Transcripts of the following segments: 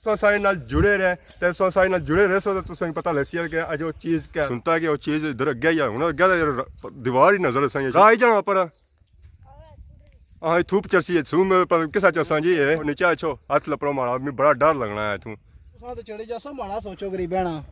सारे नाल जुड़े रहे ते सारे नाल जुड़े रहे सो तो तुसें पता लसी कि अज वो चीज़ क्या सुनता है कि वो चीज़ इधर अगे ही हूँ अगे दीवार ही नजर असें राह ही जाना पर हाँ थूप चरसी है थूम किसा चरसा जी है नीचे अच्छो हाथ लपड़ो मारा मैं बड़ा डर लगना है तू तो चढ़े जासो माड़ा सोचो गरीब है ना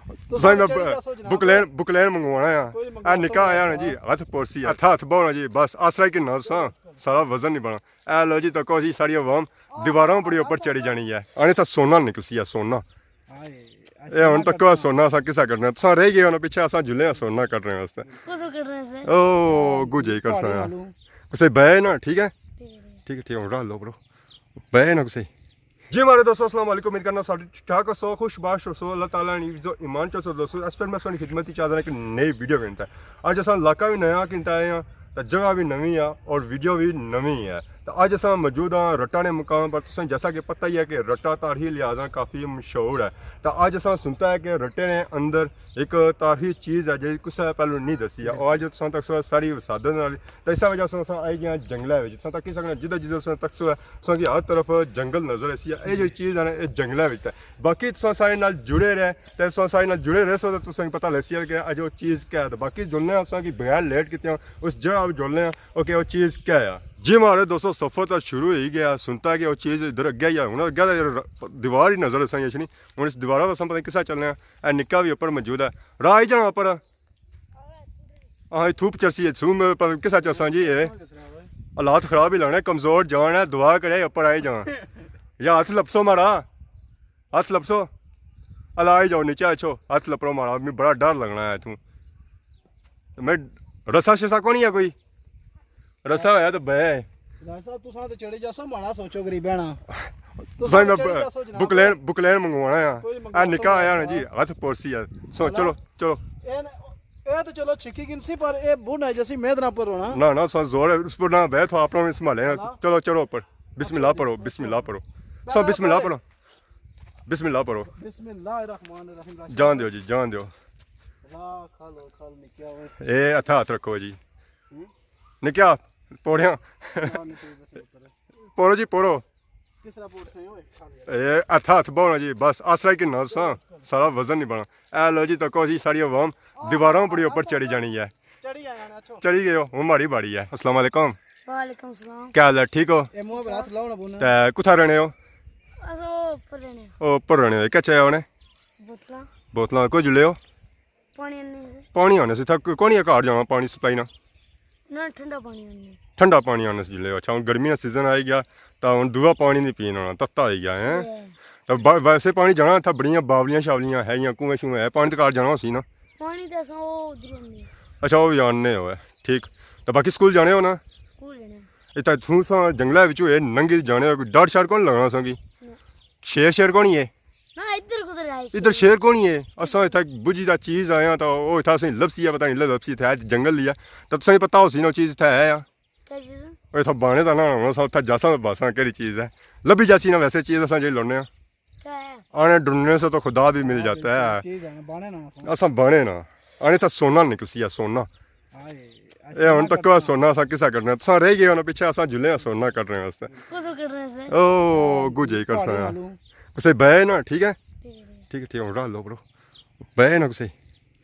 बुकलेन मंगवाना है आ निका आया ना जी हाथ पोरसी हाथ बोना जी बस आसरा कि ना सारा वजन नहीं बना ए लो जी तको जी सारी अवाम दीवारों बड़ी ऊपर चढ़ी जानी है आने तो सोना निकलसी है सोना ये हुन तक सोना असा किसा करना तुसा रह गए ना पीछे असा झुले सोना कर रहे वास्ते ओ गुजे कर सा उसे बह ना ठीक है ठीक उड़ा लो ब्रो बह ना उसे जी हमारे दोस्तों अस्सलाम वालेकुम उम्मीद करना सब ठीक ठाक हो सो खुशबाश हो सो अल्लाह ताला ने जो ईमान चो दोस्तों इस फिर मैं सोनी खिदमत ही चाहता है कि नई वीडियो बनता है आज असा इलाका भी नया किनता है तो जगह भी नवी है और वीडियो भी नवी है तो अज अस मौजूद हाँ रट्टा ने मुकाम पर तुसें जैसा कि पता ही है कि रट्टा तारीखी लिहाजा काफ़ी मशहूर है तो अज अस सुनता है कि रट्टे ने अंदर एक तारीखी चीज़ है जी कुछ पहलू नहीं दसी है और अज तुम तक सारी वसादत नाल तो इस वजह से आई गए जंगलों में तुम तक सकते जिदा जिदा तक कि हर तरफ जंगल नजर आसी है ये चीज़ है ना जंगलों में बाकी तुम सारे नाल जुड़े रहे तो सारे नाल जुड़े रहे सो तो तुसें पता लसी कि अज वो चीज़ क्या है तो बाकी जुड़ने कि बगैर लेट किए उस जगह भी जुड़ने ओके वो चीज़ क्या है जी हमारे दोस्तों सफ़र तो शुरू हो ही गया सुनता है कि वो चीज़ इधर अगे ही हूँ अगे दीवार ही नजर असें छनी हूँ इस दीवार पर पता किसा चलने ए निका भी उपर मौजूद है राह ही जाना उपर हाँ थूप चरसी है थूम किसा चरसा जी ये हालात खराब ही लगने कमज़ोर जान है दुआ करे उपर आई जाना या हाथ लपसो मारा हाथ लपसो अला आई जाओ नीचे अच्छो हाथ लपड़ो मारा मैं बड़ा डर लगना है तू मैं रसा शसा कौन है कोई रसा होया तो बह साहब तुसा तो चढ़े जासो माड़ा सोचो गरीब है ना बुकलेन मंगवाना है आ निका आया ना जी हाथ पोरसी है सो चलो चलो ए तो चलो छिकी गिनसी पर ए बुन है जैसी मेद ना पर होना ना सो जोर है उस पर ना बैठ तो आपने संभाले चलो चलो ऊपर बिस्मिल्लाह पढ़ो सो बिस्मिल्लाह पढ़ो बिस्मिल्लाहिर्रहमानिर्रहीम जान दो जी जान दो ए अच्छा हाथ रखो जी निक्या पोड़िया पोड़ो जी पोड़ो ए अच्छा हाथ बोना जी बस आसरा कि ना सारा वजन नहीं बना ए लो जी तको जी सारी अवाम दीवारों बड़ी ऊपर चढ़ी जानी है चढ़ी गए हो हमारी बाड़ी है अस्सलाम वालेकुम क्या हाल है ठीक हो कुथा रहने हो ऊपर रहने हो क्या चाहिए उन्हें बोतल कोई जुले हो पानी आने से थक कौन है घर जाना पानी सप्लाई ना ठंडा पानी आने से जिले अच्छा हम गर्मी का सीजन आई गया तो हम दूआ पानी नहीं पीना होना तत्ता आई गया है तो वैसे पानी जाना था बड़िया बावलियां शावलियां है या कुएं शुएं है पानी तो घर जाना सी ना अच्छा वो भी जानने हो ठीक तो बाकी स्कूल जाने हो ना इतना तू सा जंगलों में नंगी जाने हो डर शर कौन लगना संगी शेर कौन ही है इधर शेर कौन ही है असा इतना बुझी दा चीज़ आया तो वो इतना सही लपसी है पता नहीं लपसी था जंगल लिया तब सही पता हो सी ना चीज़ इतना है यार इतना बाने का ना होना सा उतना जासा बासा केड़ी चीज़ है लभी जासी ना वैसे चीज़ असा जी लाने आने ढूंढने से तो खुदा भी मिल जाता है असा बाने ना आने तो सोना निकलसी है सोना ये हुन तक सोना असा किसा करना तुसा रह गए ना पीछे असा झुले सोना कर रहे वास्ते ओ गुजे कर सा उसे बह ना ठीक है ठीक उड़ा लो ब्रो बह ना उसे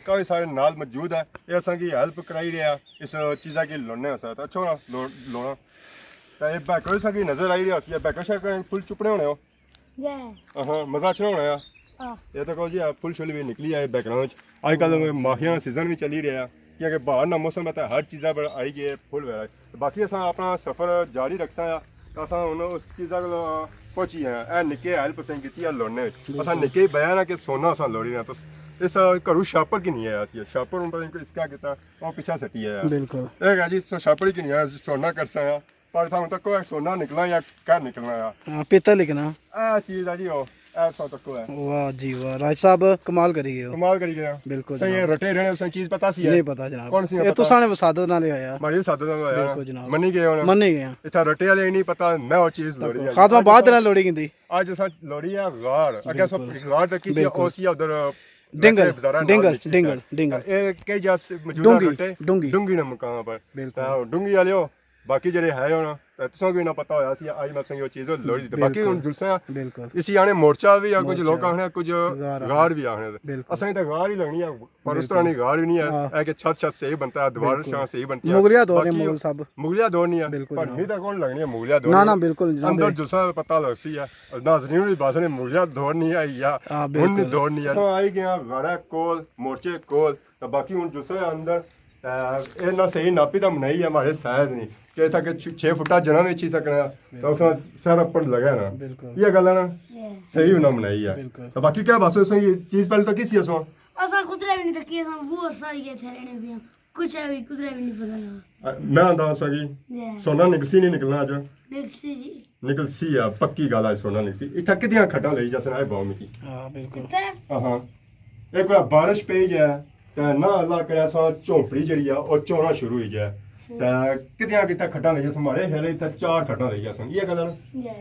काफ़ी सारे नाल मौजूद है ये असा की हेल्प कराई रहा इस चीज़ा की लोने अच्छा ना लोना तो ये बैकर सा की नजर आई रहा है बैकर शैकर फुल चुपने होने हो हाँ मजा अच्छा होना है ये तो कहो जी फुल शुल भी निकली है बैकग्राउंड अजकल माहिया सीजन भी चली रहा क्योंकि बाहर ना मौसम है हर चीज़ा पर आई गई है फुल वगैरह बाकी असा अपना सफ़र जारी रख सा असा उस चीज़ा को पहुंची है निके हेल्प असें की लोने असा निके बया ना कि सोना असा लोड़ी ना तो इस घरू शापर की नहीं है शापर पता नहीं इसका किता वो पीछा सटी है बिल्कुल एक जी शापर की नहीं है सोना कर सा पर था तक सोना निकला या क्या निकलना है पीता लिखना आ चीज है जी वो ऐसा तक है वाह जी वाह राज साहब कमाल करी गए बिल्कुल सही है रटे रहने उस चीज पता सी है नहीं पता जनाब कौन सी ये तो साने वसादत नाल आया हमारी वसादत नाल आया बिल्कुल जनाब मनी गए इतना रटे वाले नहीं पता मैं और चीज लोड़ी है खातमा बाद ना लोड़ी गिंदी आज असा लोड़ी है गार अगे सब गार तक किसी ओसी उधर डिंगल ए के जस मौजूदा रटे डूंगी ने मकाम पर डूंगी वाले हो बाकी जड़े है ना तुसां को ना पता होया सी आज मैं संग वो चीज़ लोड़ी दी बाकी हुन जुलसा बिल्कुल इसी आने मोर्चा भी या कुछ लोग आखने कुछ गार भी आखने बिल्कुल असें तो गार ही लगनी है पर उस तरह नहीं गार भी नहीं है कि छत सही बनता है दीवार शां सही बनती है मुगलिया दौर ने मुगल सब मुगलिया दौर नहीं है पर नहीं तो कौन लगनी है मुगलिया दौर ना बिल्कुल अंदर जुलसा पता लगसी है नाज़रीन की बात ने मुगलिया दौर नहीं है या हुन दौर नहीं है आई गया गाड़ा कोल मोर्चे कोल तो बाकी हुन जुलसा अंदर ਇਹ ਨਾ ਸਹੀ ਨਾਪੀ ਤਾਂ ਬਣਾਈ ਹੈ ਹਮਾਰੇ ਸਾਇਜ਼ ਨਹੀਂ ਕਿ ਤਾਂ ਕਿ 6 ਫੁੱਟਾ ਜਣਾ ਵਿੱਚ ਹੀ ਸਕਣਾ ਤਾਂ ਉਸ ਸਰ ਉੱਪਰ ਲਗਾ ਨਾ ਇਹ ਗੱਲ ਹੈ ਨਾ ਸਹੀ ਹੋਣਾ ਬਣਾਈ ਹੈ ਤਾਂ ਬਾਕੀ ਕੀ ਬਸ ਉਸ ਇਹ ਚੀਜ਼ ਪਹਿਲੇ ਤਾਂ ਕੀ ਸੀ ਅਸਾਂ असा कुदरा भी नहीं तकिए हम वो सारी गए थे रहने भी कुछ है भी कुदरा भी नहीं पता लगा मैं आंदा सगी सोना निकलसी नहीं निकलना आज निकलसी जी निकलसी आ पक्की गल है सोना निकलसी इथा किदियां खड्डा लई जसन आए बाव में की हां बिल्कुल हां एक बार बारिश पई है ਤਾਂ ਨਾ ਅੱਲਾ ਕਰਿਆ ਸਾ ਝੋਂਪੜੀ ਜਿਹੜੀ ਆ ਉਹ ਚੋਣਾ ਸ਼ੁਰੂ ਹੋਈ ਗਿਆ ਤਾਂ ਕਿਤਿਆਂ ਕਿਤਾ ਖੱਟਾਂ ਲਈ ਜਸ ਮਾਰੇ ਹਲੇ ਤਾਂ 4 ਖੱਟਾਂ ਲਈ ਜਸਨ ਇਹ ਗੱਲ ਨਾ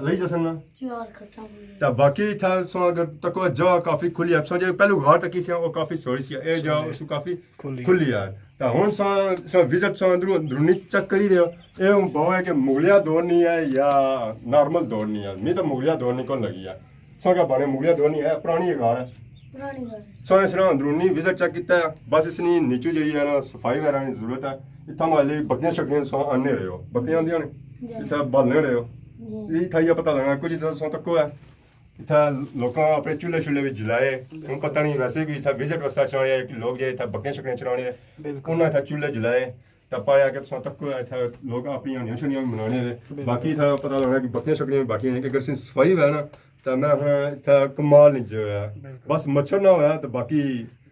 ਲਈ ਜਸਨ ਨਾ 4 ਖੱਟਾਂ ਤਾਂ ਬਾਕੀ ਥਾ ਸੋ ਅਗਰ ਤੱਕ ਜਗ੍ਹਾ ਕਾਫੀ ਖੁੱਲੀ ਐ ਸੋ ਜੇ ਪਹਿਲੂ ਘਰ ਤੱਕ ਸੀ ਉਹ ਕਾਫੀ ਸੋਹਣੀ ਸੀ ਇਹ ਜਗ੍ਹਾ ਉਸ ਕਾਫੀ ਖੁੱਲੀ ਆ ਤਾਂ ਹੁਣ ਸਾ ਵਿਜ਼ਿਟ ਸਾ ਅੰਦਰੂਨੀ ਚੱਕ ਕਰੀ ਰਿਹਾ ਇਹ ਹੁਣ ਬਹੁਤ ਹੈ ਕਿ ਮੁਗਲਿਆ ਦੌਰ ਨਹੀਂ ਹੈ ਜਾਂ ਨਾਰਮਲ ਦੌਰ ਨਹੀਂ ਹੈ ਮੈਂ ਤਾਂ ਮੁਗਲਿਆ ਦੌਰ ਨਹੀਂ ਕੋਲ ਲੱਗੀ ਆ ਸੋ ਕਾ ਬਾਣੇ ਮੁਗਲਿਆ ਦੌਰ ਨਹੀਂ ਹੈ ਪੁਰਾਣੀ ਘਰ ਹੈ ਸੋ ਇਸ ਨੂੰ ਅੰਦਰੂਨੀ ਵਿਜ਼ਿਟ ਚੈੱਕ ਕੀਤਾ ਬਸ ਇਸ ਨੇ ਨੀਚੇ ਜਿਹੜੀ ਹੈ ਨਾ ਸਫਾਈ ਵਗੈਰਾ ਦੀ ਜ਼ਰੂਰਤ ਹੈ ਇੱਥਾਂ ਵਾਲੇ ਬੱਕਰੀਆਂ ਸ਼ਕਰੀਆਂ ਸੋ ਆਨੇ ਰਹੇ ਹੋ ਬੱਕਰੀਆਂ ਆਉਂਦੀਆਂ ਨੇ ਇੱਥੇ ਬਾਲਣੇ ਰਹੇ ਹੋ ਇਹ ਥਾਈਆ ਪਤਾ ਲੱਗਣਾ ਕੁਝ ਤਾਂ ਸੋ ਤੱਕ ਹੈ ਇੱਥੇ ਲੋਕਾਂ ਆਪਣੇ ਚੁੱਲ੍ਹੇ ਛੁੱਲੇ ਵਿੱਚ ਜਲਾਏ ਹੁਣ ਪਤਾ ਨਹੀਂ ਵੈਸੇ ਕਿ ਇੱਥੇ ਵਿਜ਼ਿਟ ਵਾਸਤੇ ਚਾਹਣੇ ਲੋਕ ਜਿਹੜੇ ਇੱਥੇ ਬੱਕਰੀਆਂ ਸ਼ਕਰੀਆਂ ਚਲਾਉਣੇ ਉਹਨਾਂ ਇੱਥੇ ਚੁੱਲ੍ਹੇ ਜਲਾਏ ਤਾਂ ਪਾਇਆ ਕਿ ਸੋ ਤੱਕ ਇੱਥੇ ਲੋਕ ਆਪਣੀਆਂ ਨਿਸ਼ਾਨੀਆਂ ਵੀ ਮਨਾਉਣੇ ਨੇ ਬਾਕੀ ਇੱਥੇ ਪਤਾ ਲੱਗਣਾ ਕਿ ਬੱਕਰੀਆਂ ਸ਼ਕਰੀਆਂ ਵੀ ਬਾਕੀ ਨੇ ਕਿ ਅਗਰ ਸਫਾਈ ਹੈ ਨਾ ਤਾਂ ਮੈਂ ਹੁਣ ਇੱਥੇ ਕਮਾਲ ਨਹੀਂ ਹੋਇਆ ਬਸ ਮੱਛਰ ਨਾ ਹੋਇਆ ਤਾਂ ਬਾਕੀ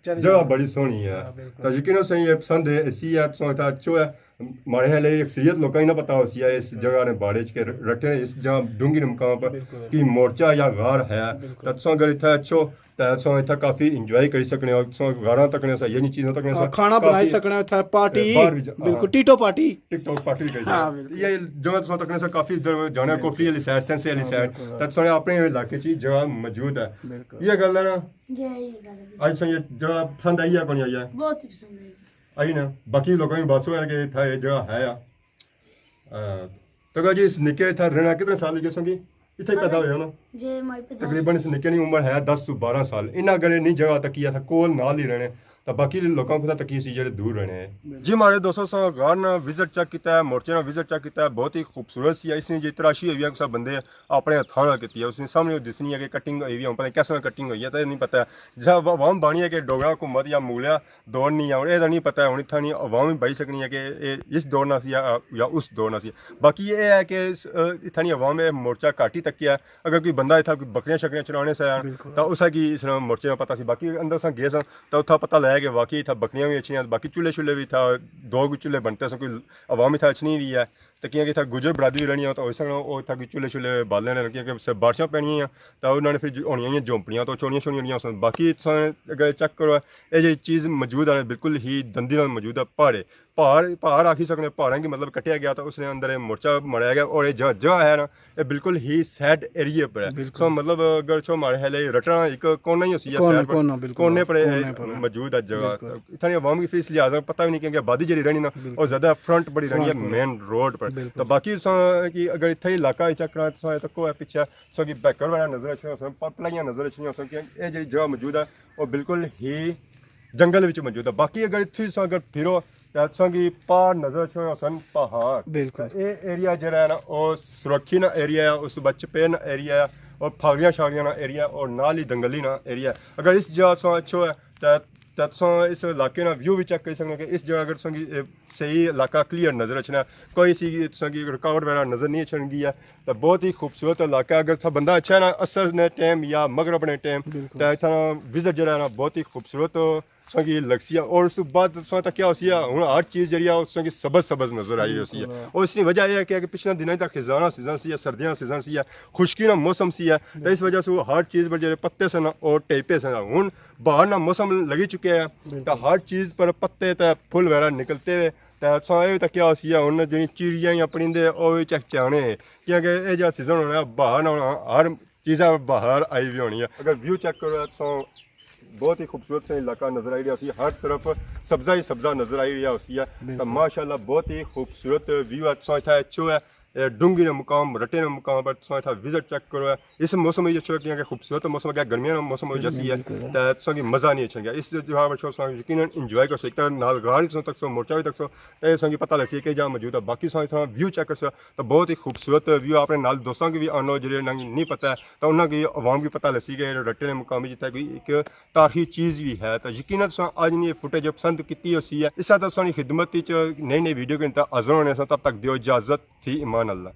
ਜਗ੍ਹਾ ਬੜੀ ਸੋਹਣੀ ਹੈ ਤਾਂ ਯਕੀਨ ਸਹੀ ਹੈ ਪਸੰਦ ਹੈ ਇਸੀ ਐਪ ਸੋ ਤਾਂ ਅੱਛਾ ਹੈ हमारे हले अक्सरियत लोगों को ना पता हो सी है इस जगह ने बाड़े के रखे इस जगह डूंगी मुकाम पर कि मोर्चा या गार है तो अगर इतना अच्छो तो इतना काफी इंजॉय कर सकने और गारा तक ने ये नहीं चीज़ों तक ने खाना बना सकने इतना पार्टी बिल्कुल टीटो पार्टी टिकटॉक पार्टी भी कर ये जगह सो तक ने काफी इधर जाने कोफी वाली साइड सेंसे वाली साइड तो अपने इलाके ची जगह मौजूद है ये गल है ना आज ये जगह पसंद आई है कौन आई है बहुत ही पसंद है आई ना बाकी लोगों की बात है कि था ये जगह है तो जी इस निके था रहना कितने साल की संगी इतने पैदा हुए ना जे माई पे तकरीबन इस निके की उम्र है 10 से 12 साल इन्ना गड़े नहीं जगह तक किया था कोल नाल ही रहने तो बाकी लोगों को तक सी जो दूर रहने हैं जी हमारे दोस्तों सो गार ना विजिट चेक किया है मोर्चे ना विजिट चेक किया है बहुत ही खूबसूरत सी है इसने जी तराशी हुई है सब बंदे अपने हथों नाल की है उसने सामने दिसनी है कि कटिंग हुई है पता नहीं कैसे कटिंग हुई है तो नहीं पता जहाँ अवाम बानी है कि डोगरा हुकूमत या मुगलिया दौर नहीं है यह नहीं पता है इतना नहीं अवाम भी बही सकनी है कि इस दौर ना सी या उस दौर ना सी बाकी ये है कि इतना नहीं अवाम मोर्चा घट ही तकिया अगर कोई बंदा इतना कोई बकरियां शकरियां चलाने से तो उस इस मोर्चे में पता सी बाकी अंदर अस गए तो उतना पता लगा कि वाकई था बकरियां भी अच्छी बाकी चूल्हे शुल्हे भी था 2 चूल्हे बनते हैं कोई अवाम था अच्छी नहीं रही है तो क्योंकि इतना गुजर बरादरी रहनी है तो वैसे इतना कोई चूल्हे शुल्हे बालने रहने क्योंकि बारिशां पैनियां तो उन्होंने फिर होनी झोंपड़ियां तो छोड़ियां छोड़ियां सन बाकी अगर चेक करो ये जी चीज़ मौजूद है बिल्कुल ही दंदी मौजूद है पहाड़ आखी सकने पहाड़ों की मतलब कटिया गया तो उसने अंदर मोर्चा मराया गया और ये जगह है ना ये बिल्कुल ही सैड एरिया पर है सो मतलब अगर सो हमारे हले रटना एक कोना ही होती है कोने पर मौजूद है जगह इतनी अवाम की फीस लिहाज पता भी नहीं क्योंकि आबादी जी रहनी ना और ज़्यादा फ्रंट बड़ी रहनी है मेन रोड पर तो बाकी कि अगर इतना इलाका चेक करा तो तक पिछे सो कि बैकर वाला नजर अच्छी पलाइयां नजर अच्छी ये जी जगह मौजूद है वो बिल्कुल ही जंगल मौजूद है बाकी अगर इतनी अगर फिरो की पहाड़ नजर अच्छे सन पहाड़ बिल्कुल ये एरिया जरा है ना और सुरक्षी ना एरिया है उस बच्चे पे ना एरिया है और फागरियां शागरियां ना एरिया और नाल ही दंगली ना एरिया अगर इस जगह सो अच्छो है तो इस इलाके ना व्यू भी चेक कर सकते कि इस जगह अगर संगी सही इलाका क्लियर नजर अच्छना कोई सी संगी रुकावट वगैरह नजर नहीं अच्छी है तो बहुत ही खूबसूरत इलाका अगर था बंदा अच्छा है ना असर ने टाइम या मगरब ने टाइम तो इतना विजिट जरा ना बहुत ही खूबसूरत संगी लगसी है और उस बाद तक क्या होती है हूँ हर चीज़ जी उस सबज सबज नजर आई होती है और इसकी वजह यह है कि पिछले दिनों तक खिजाना सीजन सी है सर्दियाँ सीजन सी है खुशकी ना मौसम सी है तो इस वजह से वो हर चीज़ पर जो पत्ते से ना और टेपे से ना हूँ बाहर ना मौसम लगी चुके हैं तो हर चीज़ पर पत्ते तो फुल वगैरह निकलते हुए तो क्या होती है हूँ जी चिड़ियाँ या परिंदे और चहचाने क्योंकि यह जो सीजन होना बाहर ना होना हर चीज़ा बाहर आई भी होनी है अगर व्यू चेक करो तो बहुत ही खूबसूरत सा इलाका नजर आई रहा है, हर तरफ सब्जा ही सब्जा नजर आई रहा है। तो माशाल्लाह बहुत ही खूबसूरत व्यू है। अच्छो है डूंगी ने मुकाम रटे ने मुकाम पर था विजिट चेक करो है। इस मौसम में अच्छो है खूबसूरत मौसम है, गर्मियों का मौसम जैसी है तो की मज़ा नहीं अच्छा गया। इस जो है यकीन इंजॉय कर सकते हैं, नाल गाड़ी तक सो मोर्चा भी तक सो संगी पता लग सी कि जहाँ मौजूद है। बाकी व्यू चेक कर सो तो बहुत ही खूबसूरत व्यू अपने नाल दोस्तों की भी आनो जो नहीं पता है तो उन्होंने आवाम की पता लसी कि रटे ने मुकाम जितना कोई एक तारीखी चीज़ भी है। तो यकीन अज ने फुटेज पसंद की है। इस खिदमत नई नई वीडियो के अजर होने तब तक दियो इजाज़त फी ईमान अल्लाह।